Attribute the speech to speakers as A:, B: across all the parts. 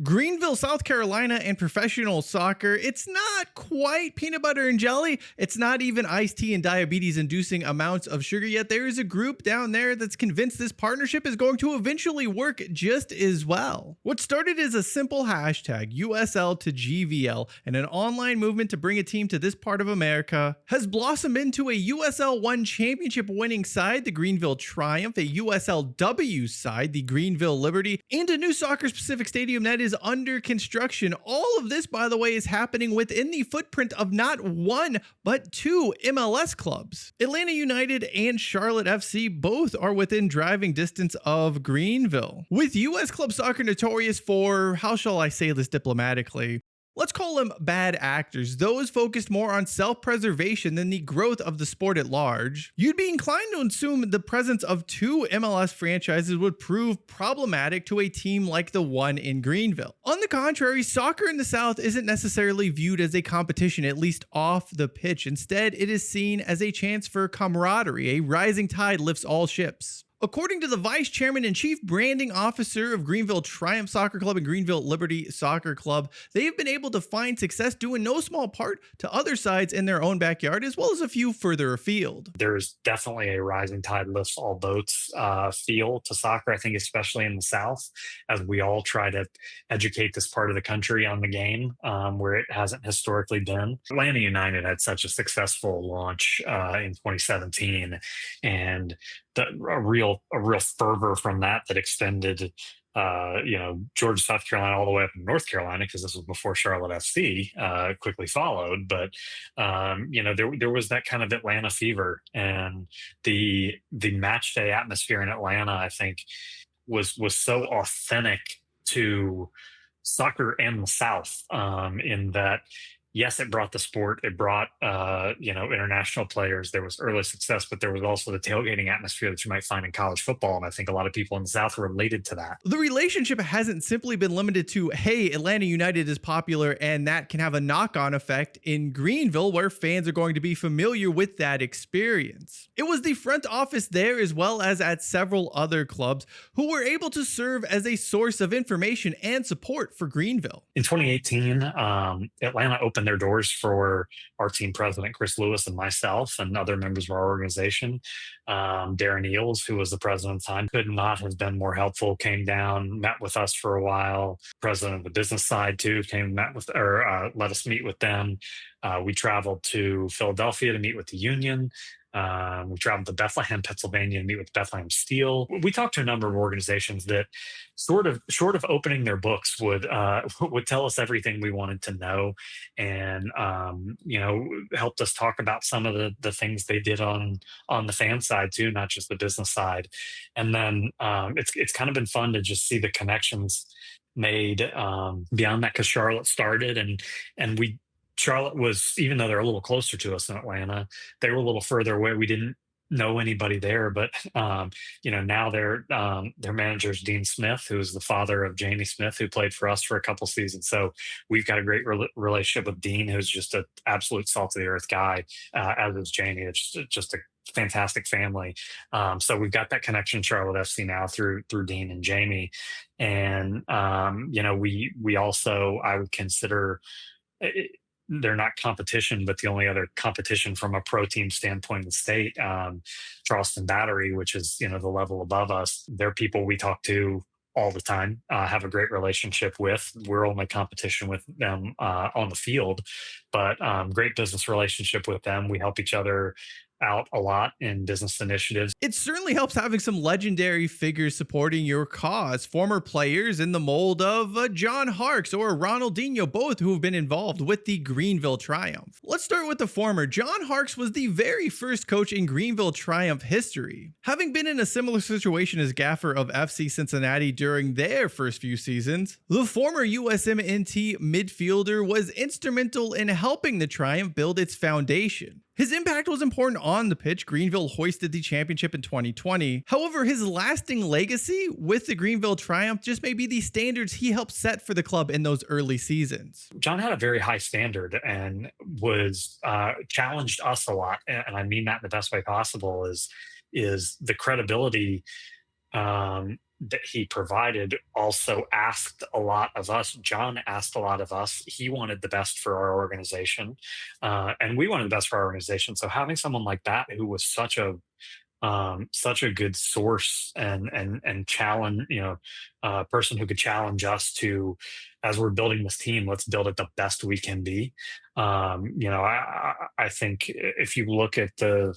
A: Greenville, South Carolina, and professional soccer, it's not quite peanut butter and jelly. It's not even iced tea and diabetes inducing amounts of sugar yet. There is a group down there that's convinced this partnership is going to eventually work just as well. What started as a simple hashtag, USL to GVL, and an online movement to bring a team to this part of America, has blossomed into a USL 1 championship winning side, the Greenville Triumph, a USLW side, the Greenville Liberty, and a new soccer-specific stadium that is under construction. All of this, by the way, is happening within the footprint of not one, but two MLS clubs. Atlanta United and Charlotte FC both are within driving distance of Greenville. With US Club Soccer notorious for, how shall I say this diplomatically, let's call them bad actors, those focused more on self-preservation than the growth of the sport at large, you'd be inclined to assume the presence of two MLS franchises would prove problematic to a team like the one in Greenville. On the contrary, soccer in the South isn't necessarily viewed as a competition, at least off the pitch. Instead, it is seen as a chance for camaraderie. A rising tide lifts all ships. According to the Vice Chairman and Chief Branding Officer of Greenville Triumph Soccer Club and Greenville Liberty Soccer Club, they've been able to find success due in no small part to other sides in their own backyard, as well as a few further afield.
B: There's definitely a rising tide lifts all boats feel to soccer, I think, especially in the South, as we all try to educate this part of the country on the game where it hasn't historically been. Atlanta United had such a successful launch in 2017, and a real fervor from that extended Georgia, South Carolina, all the way up to North Carolina, because this was before Charlotte FC quickly followed. But there was that kind of Atlanta fever, and the match day atmosphere in Atlanta, I think, was so authentic to soccer and the South, in that, yes, it brought the sport. It brought, international players. There was early success, but there was also the tailgating atmosphere that you might find in college football. And I think a lot of people in the South related to that.
A: The relationship hasn't simply been limited to, hey, Atlanta United is popular, and that can have a knock-on effect in Greenville, where fans are going to be familiar with that experience. It was the front office there, as well as at several other clubs, who were able to serve as a source of information and support for Greenville.
B: In 2018, Atlanta opened their doors for our team president, Chris Lewis, and myself and other members of our organization. Darren Eels, who was the president at the time, could not have been more helpful, came down, met with us for a while. President of the business side, too, let us meet with them. We traveled to Philadelphia to meet with the union. We traveled to Bethlehem, Pennsylvania to meet with Bethlehem Steel. We talked to a number of organizations that short of opening their books would tell us everything we wanted to know, and helped us talk about some of the things they did on the fan side too, not just the business side. And then it's kind of been fun to just see the connections made beyond that, because Charlotte started and Charlotte was, even though they're a little closer to us in Atlanta, they were a little further away. We didn't know anybody there, but now their manager is Dean Smith, who is the father of Jamie Smith, who played for us for a couple seasons. So we've got a great relationship with Dean, who's just an absolute salt of the earth guy, as is Jamie. It's just a fantastic family. So we've got that connection in Charlotte FC now through Dean and Jamie, and we also, I would consider, they're not competition, but the only other competition from a pro team standpoint in the state, Charleston Battery, which is, the level above us. They're people we talk to all the time, have a great relationship with. We're only competition with them on the field, but great business relationship with them. We help each other out a lot in business initiatives.
A: It certainly helps having some legendary figures supporting your cause. Former players in the mold of John Harkes or Ronaldo, both who have been involved with the Greenville Triumph. Let's start with the former. John Harkes was the very first coach in Greenville Triumph history. Having been in a similar situation as gaffer of FC Cincinnati during their first few seasons, the former USMNT midfielder was instrumental in helping the Triumph build its foundation. His impact was important on the pitch. Greenville hoisted the championship in 2020. However, his lasting legacy with the Greenville Triumph just may be the standards he helped set for the club in those early seasons.
B: John had a very high standard and was challenged us a lot, and I mean that in the best way possible. Is the credibility that he provided also asked a lot of us. John asked a lot of us. He wanted the best for our organization, and we wanted the best for our organization. So having someone like that who was such a good source and challenge, person who could challenge us to, as we're building this team, let's build it the best we can be. I think if you look at the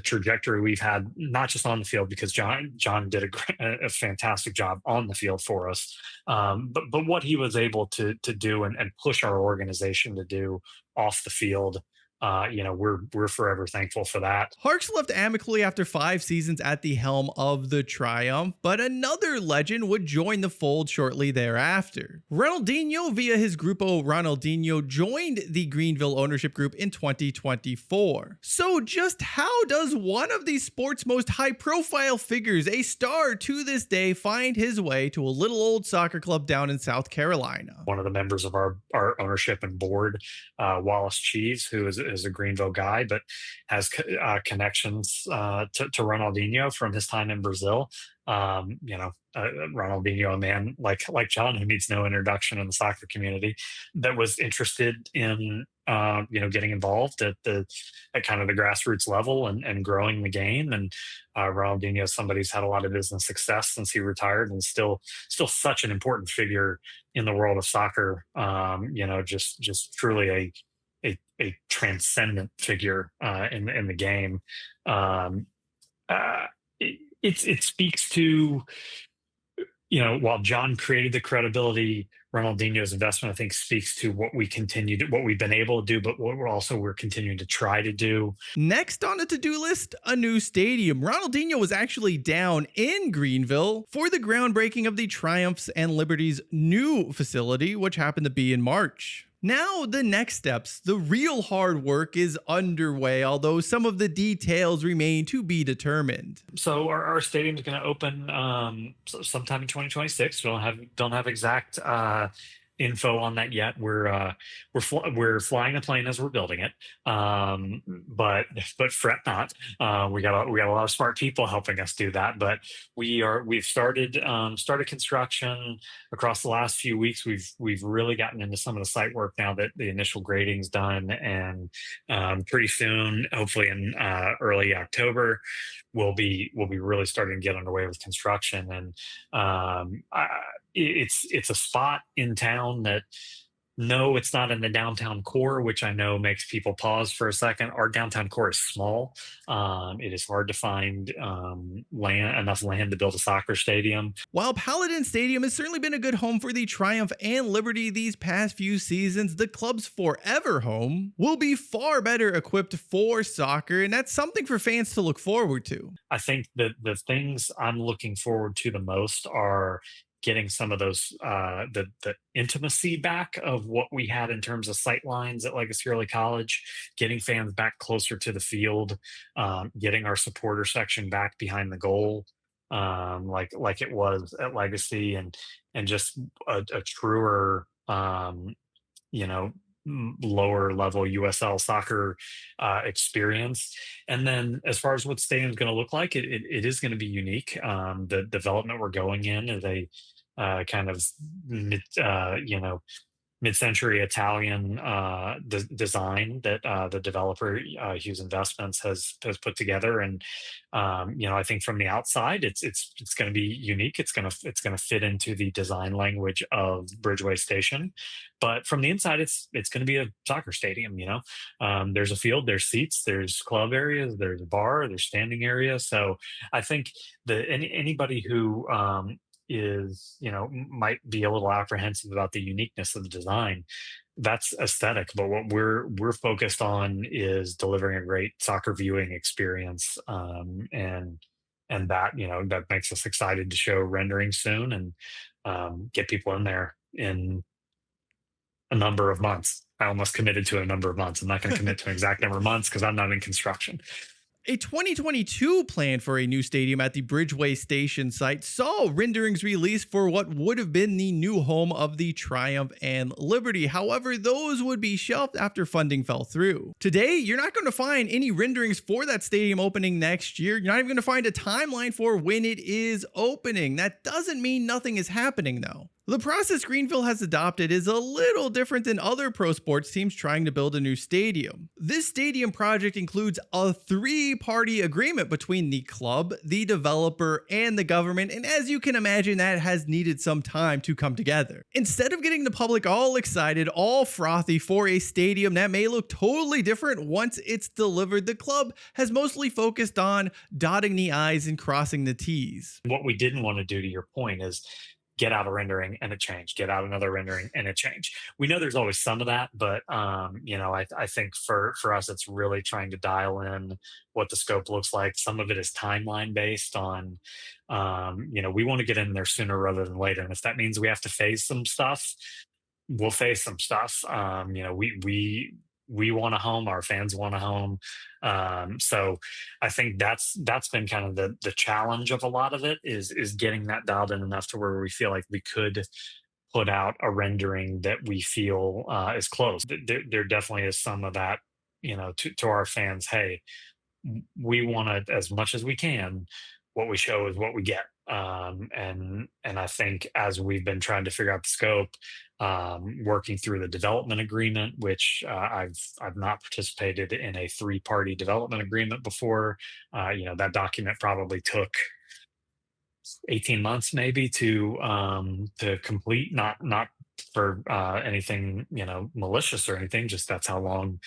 B: trajectory we've had, not just on the field, because John did a fantastic job on the field for us, but what he was able to do and push our organization to do off the field. We're forever thankful for that.
A: Harkes left amicably after 5 seasons at the helm of the Triumph, but another legend would join the fold shortly thereafter. Ronaldinho, via his Grupo Ronaldinho, joined the Greenville ownership group in 2024. So just how does one of the sport's most high-profile figures, a star to this day, find his way to a little old soccer club down in South Carolina?
B: One of the members of our ownership and board, Wallace Cheese, who is a Greenville guy, but has connections to Ronaldinho from his time in Brazil. Ronaldinho, a man like John, who needs no introduction in the soccer community, that was interested in getting involved at kind of the grassroots level and growing the game. And Ronaldinho is somebody who's had a lot of business success since he retired, and still such an important figure in the world of soccer. Just truly a transcendent figure in the game. It speaks to, while John created the credibility, Ronaldinho's investment, I think, speaks to what we've been able to do, but what we're continuing to try to do.
A: Next on the to-do list, a new stadium. Ronaldinho was actually down in Greenville for the groundbreaking of the Triumph's and Liberty's new facility, which happened to be in March. Now, the next steps, the real hard work is underway, although some of the details remain to be determined.
B: So our stadium is going to open sometime in 2026. We don't have exact info on that yet. We're flying a plane as we're building it, but fret not. We got a lot of smart people helping us do that. But we've started construction across the last few weeks. We've really gotten into some of the site work now that the initial grading's done, and pretty soon, hopefully in early October, we'll be really starting to get underway with construction. And it's a spot in town that, no, it's not in the downtown core, which I know makes people pause for a second. Our downtown core is small. It is hard to find enough land to build a soccer stadium.
A: While Paladin Stadium has certainly been a good home for the Triumph and Liberty these past few seasons, the club's forever home will be far better equipped for soccer, and that's something for fans to look forward to.
B: I think that the things I'm looking forward to the most are getting some of those the intimacy back of what we had in terms of sight lines at Legacy Early College, getting fans back closer to the field, getting our supporter section back behind the goal, like it was at Legacy, and just a truer lower level USL soccer experience. And then as far as what stadium is going to look like, it is going to be unique. The development we're going in is a kind of mid-century Italian design that the developer Hughes Investments has put together, and I think from the outside it's going to be unique. It's going to fit into the design language of Bridgeway Station, but from the inside it's going to be a soccer stadium. There's a field, there's seats, there's club areas, there's a bar, there's standing area. So I think that anybody who might be a little apprehensive about the uniqueness of the design, that's aesthetic, but what we're focused on is delivering a great soccer viewing experience, and that makes us excited to show rendering soon and get people in there in a number of months. I almost committed to a number of months. I'm not going to commit to an exact number of months because I'm not in construction.
A: A 2022 plan for a new stadium at the Bridgeway Station site saw renderings released for what would have been the new home of the Triumph and Liberty. However, those would be shelved after funding fell through. Today, you're not going to find any renderings for that stadium opening next year. You're not even going to find a timeline for when it is opening. That doesn't mean nothing is happening, though. The process Greenville has adopted is a little different than other pro sports teams trying to build a new stadium. This stadium project includes a three-party agreement between the club, the developer, and the government, and as you can imagine, that has needed some time to come together. Instead of getting the public all excited, all frothy for a stadium that may look totally different once it's delivered, the club has mostly focused on dotting the I's and crossing the T's.
B: What we didn't want to do, to your point, is get out a rendering and a change, get out another rendering and a change. We know there's always some of that, but I think for us, it's really trying to dial in what the scope looks like. Some of it is timeline based on, we want to get in there sooner rather than later. And if that means we have to phase some stuff, we'll phase some stuff. We want a home, our fans want a home. So I think that's been kind of the challenge of a lot of it is getting that dialed in enough to where we feel like we could put out a rendering that we feel is close. There definitely is some of that, to our fans. Hey, we want it as much as we can. What we show is what we get. And I think as we've been trying to figure out the scope, working through the development agreement, which I've not participated in a three-party development agreement before. That document probably took 18 months maybe to complete, not for anything malicious or anything, just that's how long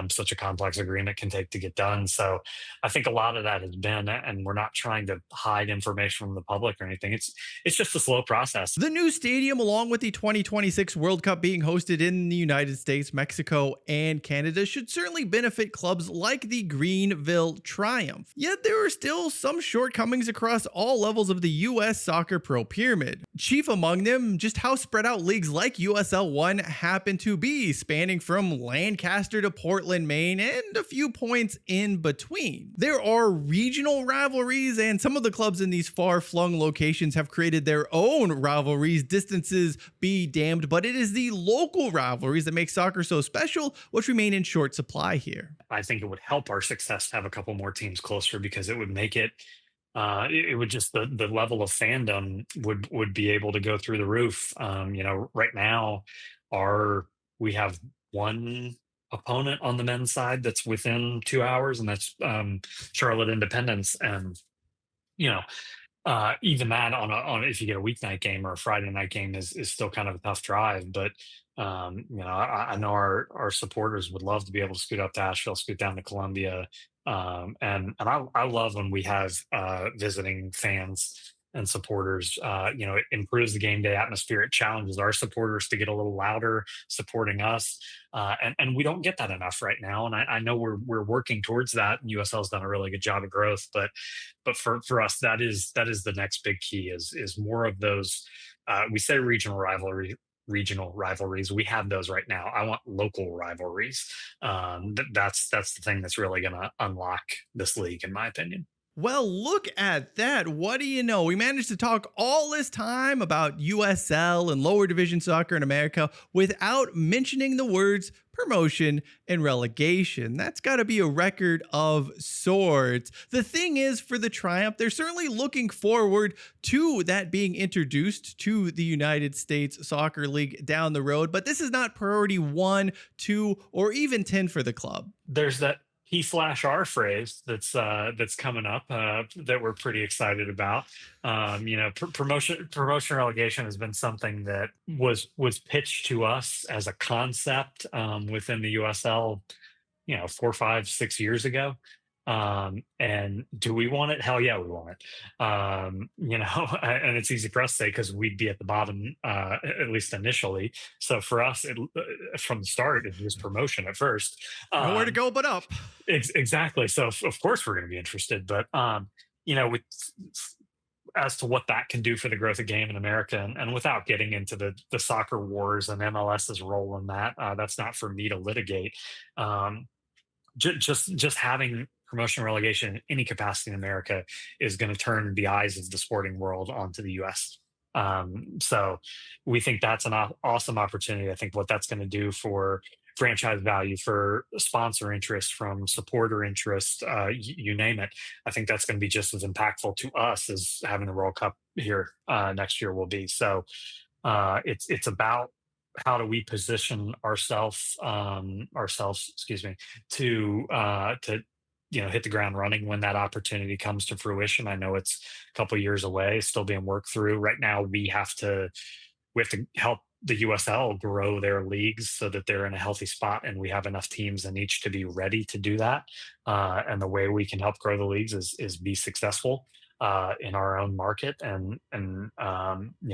B: such a complex agreement can take to get done. So I think a lot of that has been, and we're not trying to hide information from the public or anything, it's just a slow process.
A: The new stadium, along with the 2026 World Cup being hosted in the United States, Mexico, and Canada, should certainly benefit clubs like the Greenville Triumph. Yet there are still some shortcomings across all levels of the U.S. soccer pro pyramid. Chief among them, just how spread out leagues like USL1 happen to be, spanning from Lancaster to Portland, Maine, and a few points in between. There are regional rivalries, and some of the clubs in these far-flung locations have created their own rivalries, distances be damned, but it is the local rivalries that make soccer so special, which remain in short supply here.
B: I think it would help our success to have a couple more teams closer, because it would make it would just the level of fandom would be able to go through the roof. Right now we have one opponent on the men's side that's within 2 hours, and that's Charlotte Independence. And even that on if you get a weeknight game or a Friday night game is still kind of a tough drive. But I know our supporters would love to be able to scoot up to Asheville, scoot down to Columbia. And I love when we have visiting fans and supporters. It improves the game day atmosphere. It challenges our supporters to get a little louder, supporting us. And we don't get that enough right now. And I know we're working towards that. And USL's done a really good job of growth, but for us, that is the next big key is more of those. We say regional rivalries. We have those right now. I want local rivalries. That's the thing that's really going to unlock this league, in my opinion.
A: Well, look at that. What do you know? We managed to talk all this time about USL and lower division soccer in America without mentioning the words promotion and relegation. That's got to be a record of sorts. The thing is, for the Triumph, they're certainly looking forward to that being introduced to the United States Soccer League down the road, but this is not priority 1, 2, or even 10 for the club.
B: There's that P/R phrase that's coming up that we're pretty excited about. Promotion relegation has been something that was pitched to us as a concept within the USL, 4, 5, 6 years ago. And do we want it? Hell yeah, we want it. And it's easy for us to say because we'd be at the bottom, at least initially. So for us, from the start, it was promotion at first.
A: Nowhere to go but up.
B: Exactly. So of course we're going to be interested, but as to what that can do for the growth of game in America, and without getting into the soccer wars and MLS's role in that, that's not for me to litigate. Just having promotion relegation in any capacity in America is going to turn the eyes of the sporting world onto the U.S. So we think that's an awesome opportunity. I think what that's going to do for franchise value, for sponsor interest, from supporter interest, you name it. I think that's going to be just as impactful to us as having the World Cup here next year will be. So it's about how do we position ourselves, excuse me, to hit the ground running when that opportunity comes to fruition. I know it's a couple years away, still being worked through. Right now, we have to help the USL grow their leagues so that they're in a healthy spot, and we have enough teams in each to be ready to do that. And the way we can help grow the leagues is be successful in our own market, and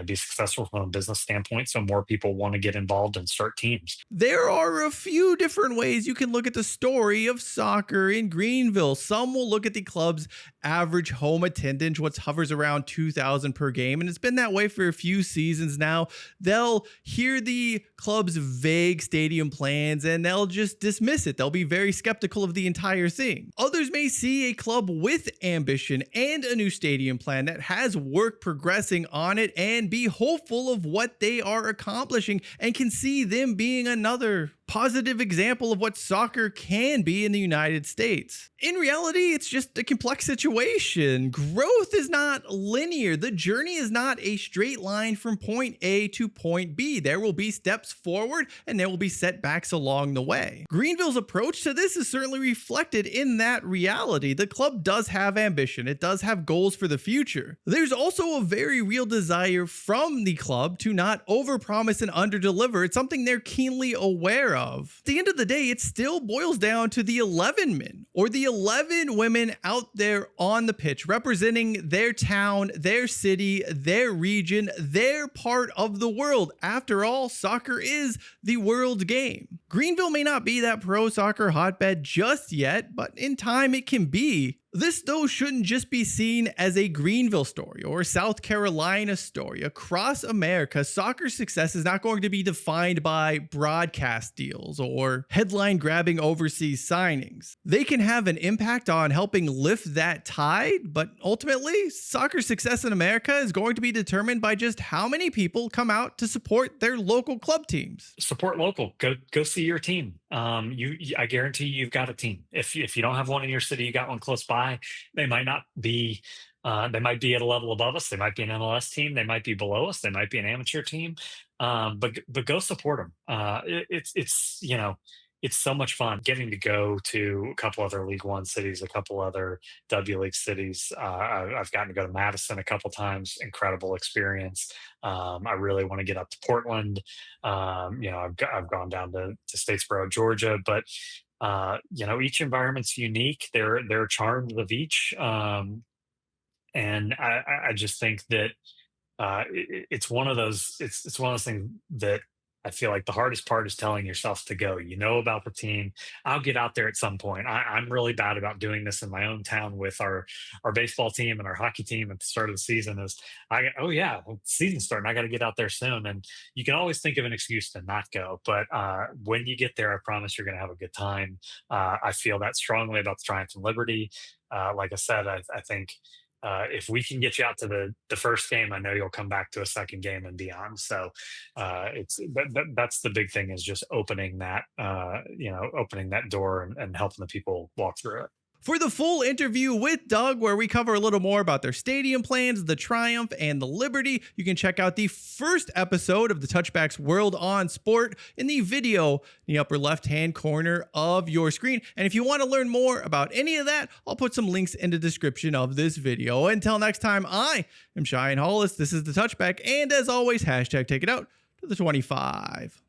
B: be successful from a business standpoint, so more people want to get involved and start teams.
A: There are a few different ways you can look at the story of soccer in Greenville. Some will look at the club's average home attendance, which hovers around 2,000 per game, and it's been that way for a few seasons now. They'll hear the club's vague stadium plans and they'll just dismiss it. They'll be very skeptical of the entire thing. Others may see a club with ambition and a new stadium plan that has work progressing on it and be hopeful of what they are accomplishing, and can see them being another positive example of what soccer can be in the United States. In reality, it's just a complex situation. Growth is not linear. The journey is not a straight line from point A to point B. There will be steps forward and there will be setbacks along the way. Greenville's approach to this is certainly reflected in that reality. The club does have ambition. It does have goals for the future. There's also a very real desire from the club to not overpromise and underdeliver. It's something they're keenly aware of. At the end of the day, it still boils down to the 11 men or the 11 women out there on the pitch representing their town, their city, their region, their part of the world. After all, soccer is the world's game. Greenville may not be that pro soccer hotbed just yet, but in time it can be. This, though, shouldn't just be seen as a Greenville story or a South Carolina story. Across America, soccer success is not going to be defined by broadcast deals or headline-grabbing overseas signings. They can have an impact on helping lift that tide, but ultimately, soccer success in America is going to be determined by just how many people come out to support their local club teams.
B: Support local. Go see your team. I guarantee you've got a team. If you don't have one in your city, you got one close by. They might not be. They might be at a level above us. They might be an MLS team. They might be below us. They might be an amateur team. But go support them. It's so much fun getting to go to a couple other League One cities, a couple other W League cities. I've gotten to go to Madison a couple times. Incredible experience. I really want to get up to Portland. I've gone down to Statesboro, Georgia, but each environment's unique. There are charms of each, and I just think that it's one of those. It's one of those things that I feel like the hardest part is telling yourself to go. You know about the team. I'll get out there at some point. I'm really bad about doing this in my own town with our baseball team and our hockey team at the start of the season. Season's starting. I got to get out there soon. And you can always think of an excuse to not go. But when you get there, I promise you're going to have a good time. I feel that strongly about the Triumph and Liberty. Like I said, I think if we can get you out to the first game, I know you'll come back to a second game and beyond. So that's the big thing, is just opening that door and helping the people walk through it.
A: For the full interview with Doug, where we cover a little more about their stadium plans, the Triumph, and the Liberty, you can check out the first episode of the Touchbacks World on Sport in the video in the upper left-hand corner of your screen. And if you want to learn more about any of that, I'll put some links in the description of this video. Until next time, I am Cheyenne Hollis. This is the Touchback, and as always, hashtag take it out to the 25.